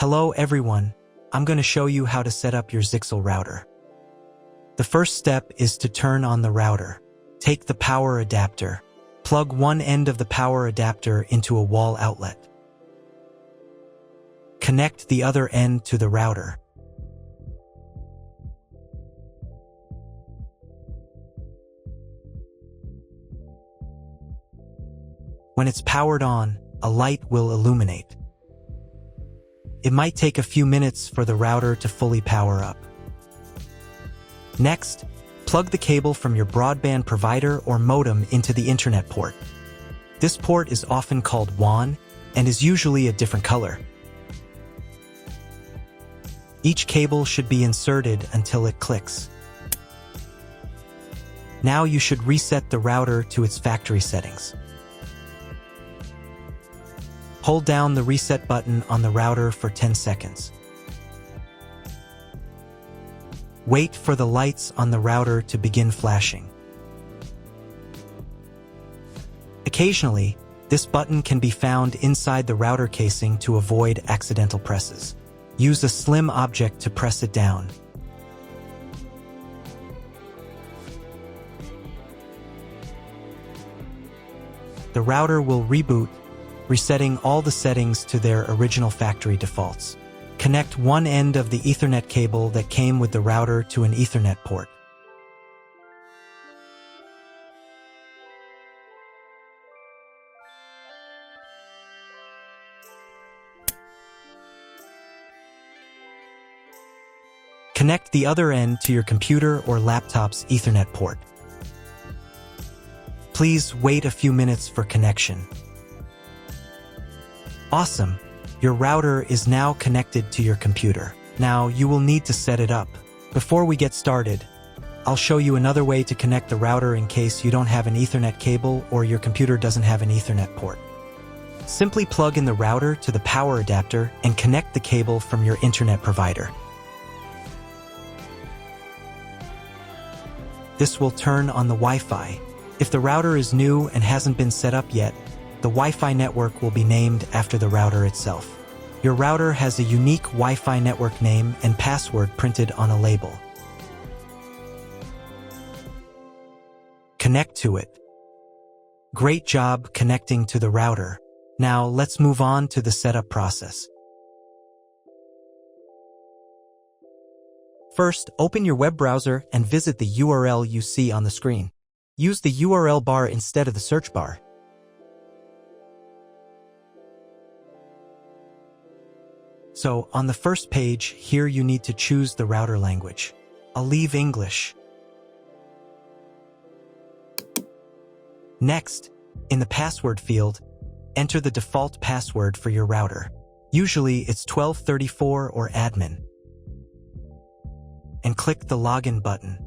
Hello everyone, I'm going to show you how to set up your Zyxel router. The first step is to turn on the router. Take the power adapter. Plug one end of the power adapter into a wall outlet. Connect the other end to the router. When it's powered on, a light will illuminate. It might take a few minutes for the router to fully power up. Next, plug the cable from your broadband provider or modem into the Internet port. This port is often called WAN and is usually a different color. Each cable should be inserted until it clicks. Now you should reset the router to its factory settings. Hold down the reset button on the router for 10 seconds. Wait for the lights on the router to begin flashing. Occasionally, this button can be found inside the router casing to avoid accidental presses. Use a slim object to press it down. The router will reboot, resetting all the settings to their original factory defaults. Connect one end of the Ethernet cable that came with the router to an Ethernet port. Connect the other end to your computer or laptop's Ethernet port. Please wait a few minutes for connection. Awesome! Your router is now connected to your computer. Now you will need to set it up. Before we get started, I'll show you another way to connect the router in case you don't have an Ethernet cable or your computer doesn't have an Ethernet port. Simply plug in the router to the power adapter and connect the cable from your internet provider. This will turn on the Wi-Fi. If the router is new and hasn't been set up yet, the Wi-Fi network will be named after the router itself. Your router has a unique Wi-Fi network name and password printed on a label. Connect to it. Great job connecting to the router. Now let's move on to the setup process. First, open your web browser and visit the URL you see on the screen. Use the URL bar instead of the search bar. So, on the first page, here you need to choose the router language. I'll leave English. Next, in the password field, enter the default password for your router. Usually, it's 1234 or admin. And click the login button.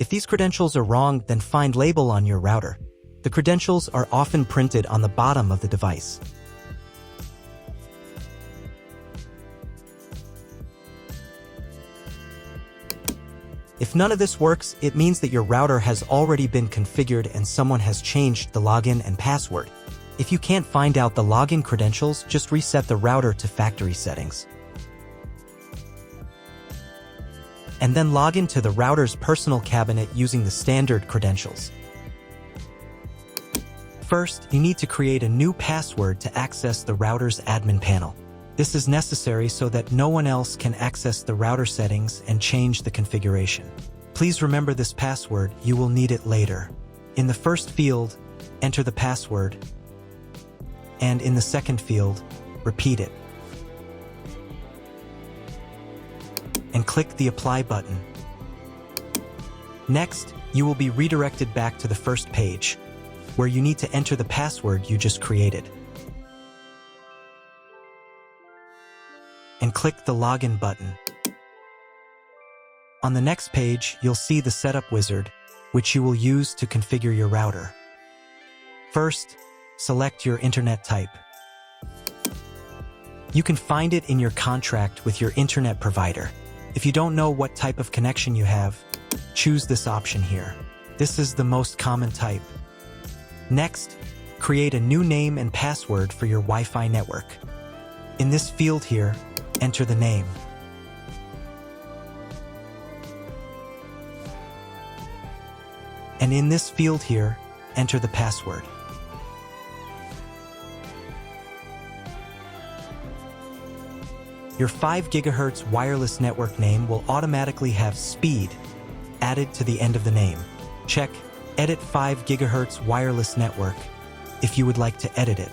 If these credentials are wrong, then find label on your router. The credentials are often printed on the bottom of the device. If none of this works, it means that your router has already been configured and someone has changed the login and password. If you can't find out the login credentials, just reset the router to factory settings. And then log into the router's personal cabinet using the standard credentials. First, you need to create a new password to access the router's admin panel. This is necessary so that no one else can access the router settings and change the configuration. Please remember this password, you will need it later. In the first field, enter the password, and in the second field, repeat it. And click the Apply button. Next, you will be redirected back to the first page, where you need to enter the password you just created. And click the Login button. On the next page, you'll see the Setup wizard, which you will use to configure your router. First, select your internet type. You can find it in your contract with your internet provider. If you don't know what type of connection you have, choose this option here. This is the most common type. Next, create a new name and password for your Wi-Fi network. In this field here, enter the name. And in this field here, enter the password. Your 5 GHz wireless network name will automatically have speed added to the end of the name. Check Edit 5 GHz wireless network if you would like to edit it.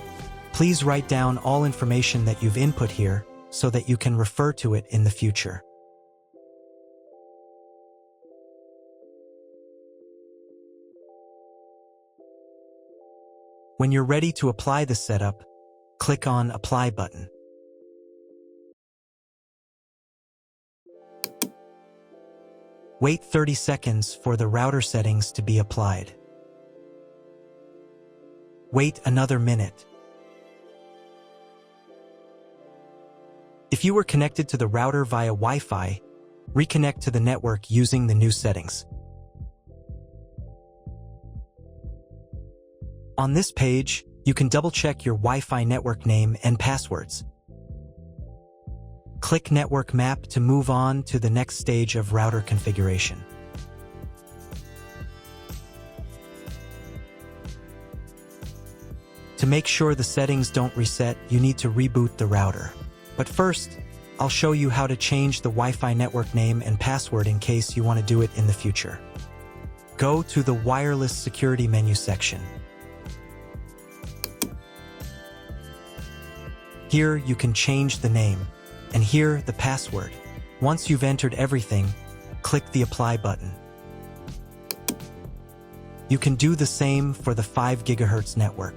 Please write down all information that you've input here so that you can refer to it in the future. When you're ready to apply the setup, click on Apply button. Wait 30 seconds for the router settings to be applied. Wait another minute. If you were connected to the router via Wi-Fi, reconnect to the network using the new settings. On this page, you can double-check your Wi-Fi network name and passwords. Click Network Map to move on to the next stage of router configuration. To make sure the settings don't reset, you need to reboot the router. But first, I'll show you how to change the Wi-Fi network name and password in case you want to do it in the future. Go to the Wireless Security menu section. Here you can change the name, and here the password. Once you've entered everything, click the Apply button. You can do the same for the 5 GHz network.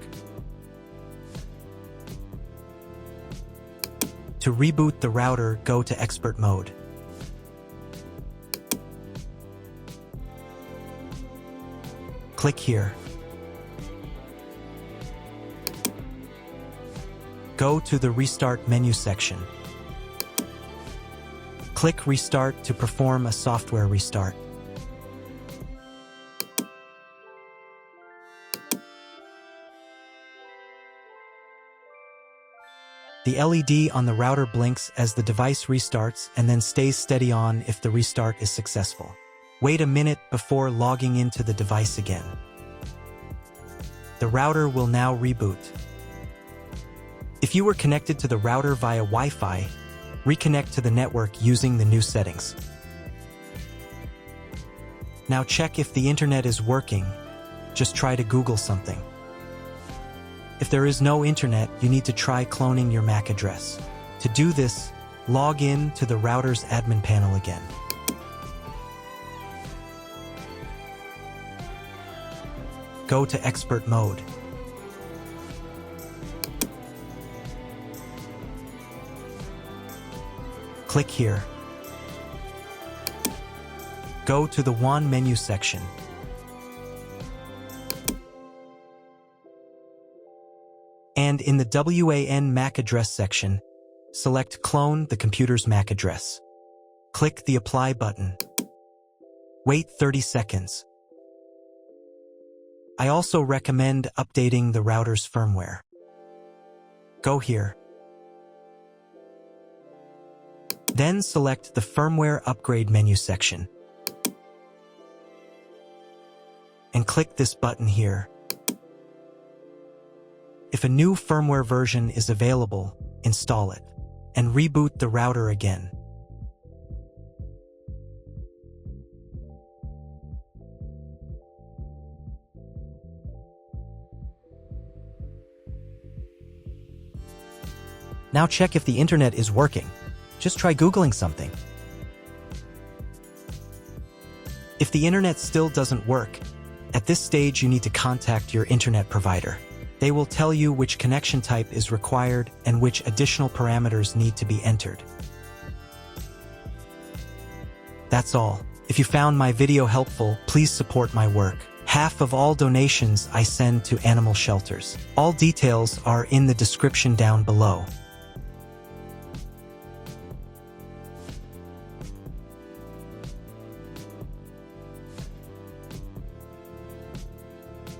To reboot the router, go to Expert Mode. Click here. Go to the Restart menu section. Click Restart to perform a software restart. The LED on the router blinks as the device restarts and then stays steady on if the restart is successful. Wait a minute before logging into the device again. The router will now reboot. If you were connected to the router via Wi-Fi, reconnect to the network using the new settings. Now check if the internet is working. Just try to Google something. If there is no internet, you need to try cloning your MAC address. To do this, log in to the router's admin panel again. Go to Expert Mode. Click here. Go to the WAN menu section. And in the WAN MAC address section, select Clone the computer's MAC address. Click the Apply button. Wait 30 seconds. I also recommend updating the router's firmware. Go here. Then select the Firmware Upgrade menu section. And click this button here. If a new firmware version is available, install it, and reboot the router again. Now check if the internet is working. Just try Googling something. If the internet still doesn't work, at this stage you need to contact your internet provider. They will tell you which connection type is required and which additional parameters need to be entered. That's all. If you found my video helpful, please support my work. Half of all donations I send to animal shelters. All details are in the description down below.